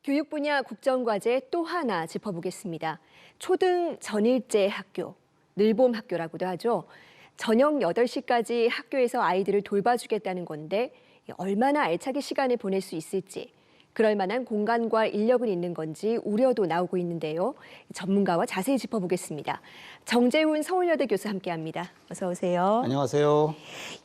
교육 분야 국정과제 또 하나 짚어보겠습니다. 초등 전일제 학교, 늘봄 학교라고도 하죠. 저녁 8시까지 학교에서 아이들을 돌봐주겠다는 건데 얼마나 알차게 시간을 보낼 수 있을지, 그럴 만한 공간과 인력은 있는 건지 우려도 나오고 있는데요. 전문가와 자세히 짚어보겠습니다. 정재훈 서울여대 교수 함께합니다. 어서 오세요. 안녕하세요.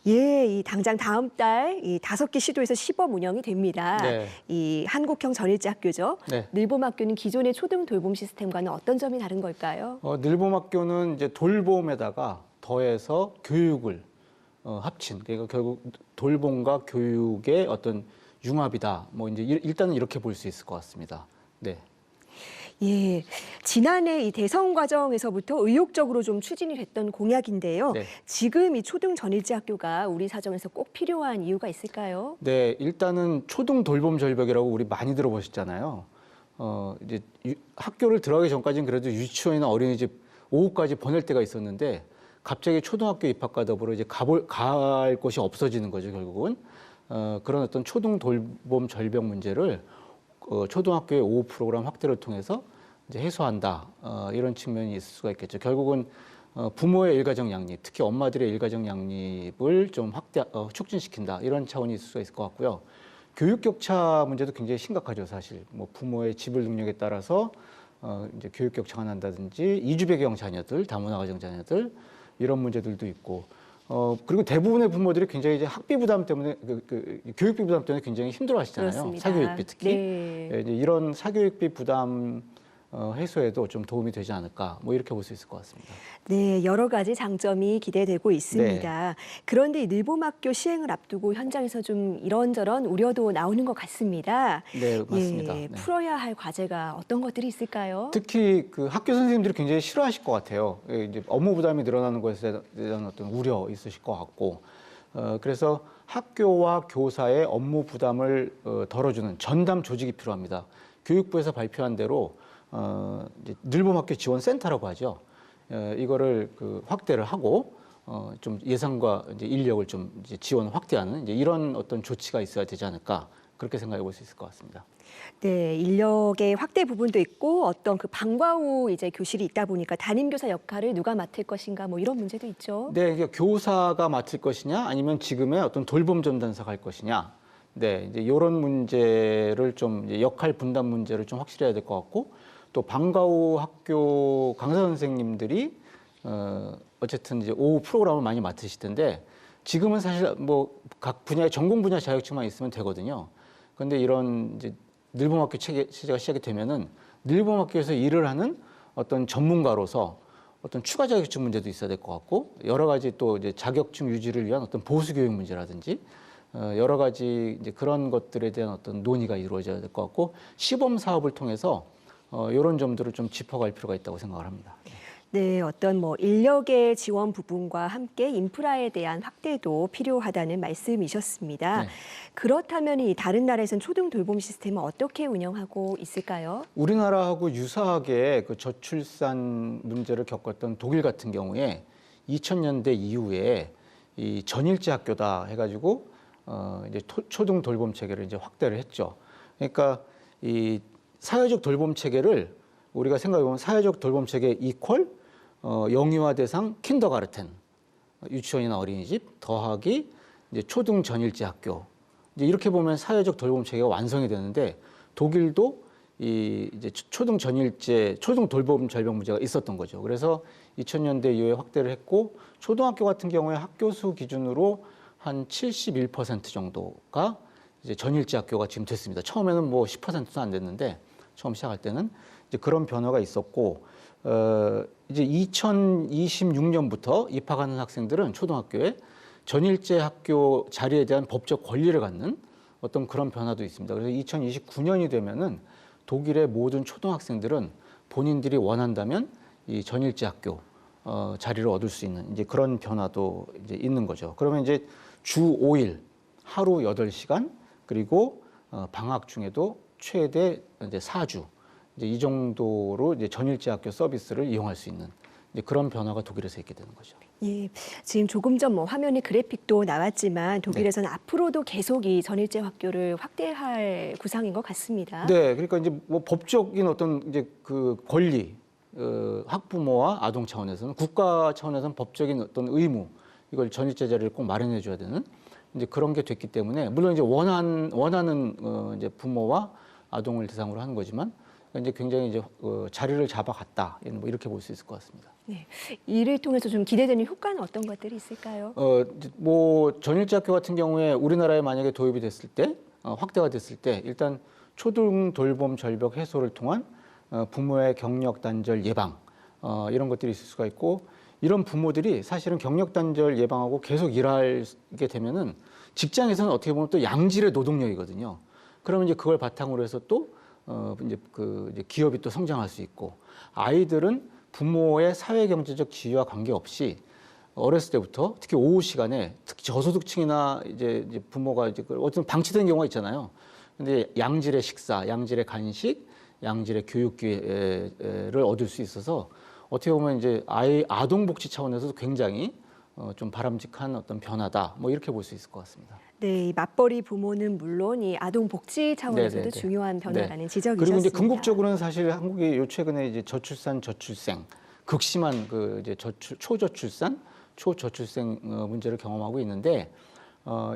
예, 이 당장 다음 달 이 5개 시도에서 시범 운영이 됩니다. 네. 이 한국형 전일제 학교죠. 네. 늘봄 학교는 기존의 초등 돌봄 시스템과는 어떤 점이 다른 걸까요? 늘봄학교는 이제 돌봄에다가 더해서 교육을 합친, 그러니까 결국 돌봄과 교육의 어떤 융합이다. 뭐 이제 일단은 이렇게 볼 수 있을 것 같습니다. 네. 예, 지난해 이 대선 과정에서부터 의욕적으로 좀 추진이 됐던 공약인데요. 네. 지금 이 초등 전일제 학교가 우리 사정에서 꼭 필요한 이유가 있을까요? 네, 일단은 초등 돌봄 절벽이라고 우리 많이 들어보셨잖아요. 이제 학교를 들어가기 전까지는 그래도 유치원이나 어린이집 오후까지 보낼 때가 있었는데 갑자기 초등학교 입학과 더불어 이제 갈 곳이 없어지는 거죠, 결국은. 그런 어떤 초등 돌봄 절벽 문제를 초등학교의 오후 프로그램 확대를 통해서 이제 해소한다. 이런 측면이 있을 수가 있겠죠. 결국은 부모의 일가정 양립, 특히 엄마들의 일가정 양립을 좀 촉진시킨다. 이런 차원이 있을 수가 있을 것 같고요. 교육 격차 문제도 굉장히 심각하죠, 사실. 뭐 부모의 지불 능력에 따라서 이제 교육 격차가 난다든지 이주 배경 자녀들, 다문화 가정 자녀들 이런 문제들도 있고. 그리고 대부분의 부모들이 굉장히 이제 학비 부담 때문에 교육비 부담 때문에 굉장히 힘들어하시잖아요. 그렇습니다. 사교육비 특히. 네. 예, 이제 이런 사교육비 부담 해소에도 좀 도움이 되지 않을까, 뭐 이렇게 볼 수 있을 것 같습니다. 네, 여러 가지 장점이 기대되고 있습니다. 그런데 이 늘봄학교 시행을 앞두고 현장에서 좀 이런저런 우려도 나오는 것 같습니다. 네, 맞습니다. 예, 네. 풀어야 할 과제가 어떤 것들이 있을까요? 특히 그 학교 선생님들이 굉장히 싫어하실 것 같아요. 예, 이제 업무 부담이 늘어나는 것에 대한 어떤 우려 있으실 것 같고, 그래서 학교와 교사의 업무 부담을 덜어주는 전담 조직이 필요합니다. 교육부에서 발표한 대로 이제 늘봄학교 지원센터라고 하죠. 이거를 확대를 하고 좀 예산과 이제 인력을 좀 이제 지원 확대하는 이제 이런 어떤 조치가 있어야 되지 않을까, 그렇게 생각해 볼 수 있을 것 같습니다. 네, 인력의 확대 부분도 있고 어떤 그 방과 후 이제 교실이 있다 보니까 담임 교사 역할을 누가 맡을 것인가 뭐 이런 문제도 있죠. 네, 이게 교사가 맡을 것이냐, 아니면 지금의 어떤 돌봄 전담사가 할 것이냐. 네, 이제 이런 문제를 좀 이제 역할 분담 문제를 좀 확실히 해야 될 것 같고, 또 방과 후 학교 강사 선생님들이 어쨌든 이제 오후 프로그램을 많이 맡으실 텐데 지금은 사실 뭐 각 분야의 전공 분야 자격증만 있으면 되거든요. 그런데 이런 이제 늘봄학교 체제가 시작이 되면은 늘봄학교에서 일을 하는 어떤 전문가로서 어떤 추가 자격증 문제도 있어야 될 것 같고, 여러 가지 또 이제 자격증 유지를 위한 어떤 보수 교육 문제라든지 여러 가지 이제 그런 것들에 대한 어떤 논의가 이루어져야 될 것 같고, 시범 사업을 통해서 이런 점들을 좀 짚어갈 필요가 있다고 생각을 합니다. 네, 어떤 뭐 인력의 지원 부분과 함께 인프라에 대한 확대도 필요하다는 말씀이셨습니다. 네. 그렇다면 이 다른 나라에서는 초등 돌봄 시스템을 어떻게 운영하고 있을까요? 우리나라하고 유사하게 그 저출산 문제를 겪었던 독일 같은 경우에 2000년대 이후에 이 전일제 학교다 해가지고 이제 초등 돌봄 체계를 이제 확대를 했죠. 그러니까 이 사회적 돌봄 체계를 우리가 생각해보면 사회적 돌봄 체계 이퀄 영유아 대상 킨더가르텐 유치원이나 어린이집 더하기 이제 초등 전일제 학교, 이제 이렇게 보면 사회적 돌봄 체계가 완성이 되는데, 독일도 이제 초등 전일제 초등 돌봄 절벽 문제가 있었던 거죠. 그래서 2000년대 이후에 확대를 했고, 초등학교 같은 경우에 학교 수 기준으로 한 71% 정도가 이제 전일제 학교가 지금 됐습니다. 처음에는 뭐 10%도 안 됐는데 처음 시작할 때는 이제 그런 변화가 있었고, 이제 2026년부터 입학하는 학생들은 초등학교에 전일제 학교 자리에 대한 법적 권리를 갖는 어떤 그런 변화도 있습니다. 그래서 2029년이 되면은 독일의 모든 초등학생들은 본인들이 원한다면 이 전일제 학교 자리를 얻을 수 있는 이제 그런 변화도 이제 있는 거죠. 그러면 이제 주 5일 하루 8시간, 그리고 방학 중에도 최대 이제 4주 이제 이 정도로 이제 전일제 학교 서비스를 이용할 수 있는 이제 그런 변화가 독일에서 있게 되는 거죠. 예, 지금 조금 전 뭐 화면에 그래픽도 나왔지만 독일에서는 앞으로도 계속 이 전일제 학교를 확대할 구상인 것 같습니다. 네, 그러니까 이제 뭐 법적인 어떤 이제 그 권리, 학부모와 아동 차원에서는 국가 차원에서는 법적인 어떤 의무 이걸 전일제 자리를 꼭 마련해 줘야 되는 이제 그런 게 됐기 때문에 물론 이제 원하는 이제 부모와 아동을 대상으로 하는 거지만 이제 굉장히 이제 자리를 잡아갔다 뭐 이렇게 볼 수 있을 것 같습니다. 네, 이를 통해서 좀 기대되는 효과는 어떤 것들이 있을까요? 이제 뭐 전일제 학교 같은 경우에 우리나라에 만약에 도입이 됐을 때 확대가 됐을 때 일단 초등 돌봄 절벽 해소를 통한 부모의 경력 단절 예방 이런 것들이 있을 수가 있고 이런 부모들이 사실은 경력 단절 예방하고 계속 일하게 되면은 직장에서는 어떻게 보면 또 양질의 노동력이거든요. 그러면 이제 그걸 바탕으로 해서 또 이제 기업이 또 성장할 수 있고 아이들은 부모의 사회 경제적 지위와 관계없이 어렸을 때부터 특히 오후 시간에 특히 저소득층이나 이제 부모가 이제 어떤 방치된 경우가 있잖아요. 근데 양질의 식사, 양질의 간식, 양질의 교육 기회를 얻을 수 있어서 어떻게 보면 이제 아동 복지 차원에서도 굉장히 좀 바람직한 어떤 변화다. 뭐 이렇게 볼 수 있을 것 같습니다. 네, 이 맞벌이 부모는 물론 이 아동 복지 차원에서도 네네네. 중요한 변화라는 네. 지적이셨습니다. 그리고 이제 궁극적으로는 사실 한국이 요 최근에 이제 저출산, 저출생, 극심한 그 이제 초저출산, 초저출생 문제를 경험하고 있는데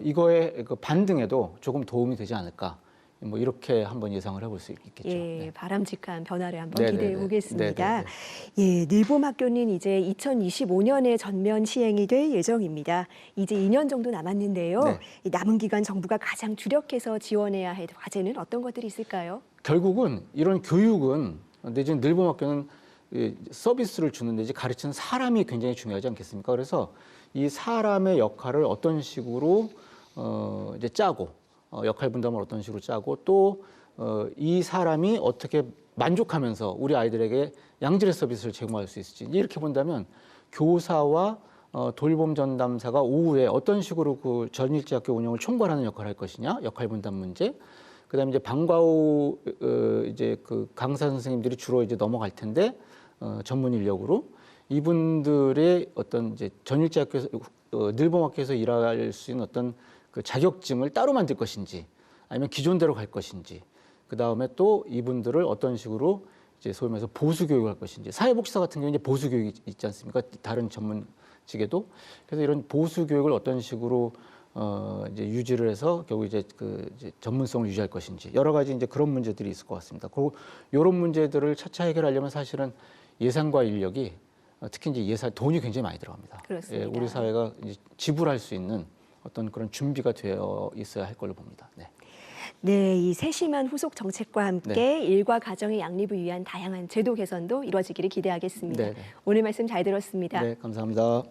이거의 그 반등에도 조금 도움이 되지 않을까. 뭐 이렇게 한번 예상을 해볼 수 있겠죠. 예, 네. 바람직한 변화를 한번 네네네. 기대해 보겠습니다. 네네네. 예, 늘봄학교는 이제 2025년에 전면 시행이 될 예정입니다. 이제 2년 정도 남았는데요. 네. 이 남은 기간 정부가 가장 주력해서 지원해야 할 과제는 어떤 것들이 있을까요? 결국은 이런 교육은 내지는 늘봄학교는 서비스를 주는 내지 가르치는 사람이 굉장히 중요하지 않겠습니까? 그래서 이 사람의 역할을 어떤 식으로 이제 짜고 역할 분담을 어떤 식으로 짜고 또 이 사람이 어떻게 만족하면서 우리 아이들에게 양질의 서비스를 제공할 수 있을지 이렇게 본다면 교사와 돌봄 전담사가 오후에 어떤 식으로 그 전일제 학교 운영을 총괄하는 역할을 할 것이냐 역할 분담 문제 그다음에 이제 방과 후 이제 그 강사 선생님들이 주로 이제 넘어갈 텐데 전문 인력으로 이분들의 어떤 이제 전일제 학교에서 늘봄학교에서 일할 수 있는 어떤 그 자격증을 따로 만들 것인지 아니면 기존대로 갈 것인지 그 다음에 또 이분들을 어떤 식으로 이제 소위 말해서 보수 교육을 할 것인지 사회복지사 같은 경우는 이제 보수 교육이 있지 않습니까? 다른 전문직에도 그래서 이런 보수 교육을 어떤 식으로 이제 유지를 해서 결국 이제 이제 전문성을 유지할 것인지 여러 가지 이제 그런 문제들이 있을 것 같습니다. 그리고 이런 문제들을 차차 해결하려면 사실은 예산과 인력이 특히 이제 돈이 굉장히 많이 들어갑니다. 그렇습니다. 예, 우리 사회가 이제 지불할 수 있는 어떤 그런 준비가 되어 있어야 할 걸로 봅니다. 네. 네, 이 세심한 후속 정책과 함께 일과 가정의 양립을 위한 다양한 제도 개선도 이루어지기를 기대하겠습니다. 네, 네. 오늘 말씀 잘 들었습니다. 네, 감사합니다.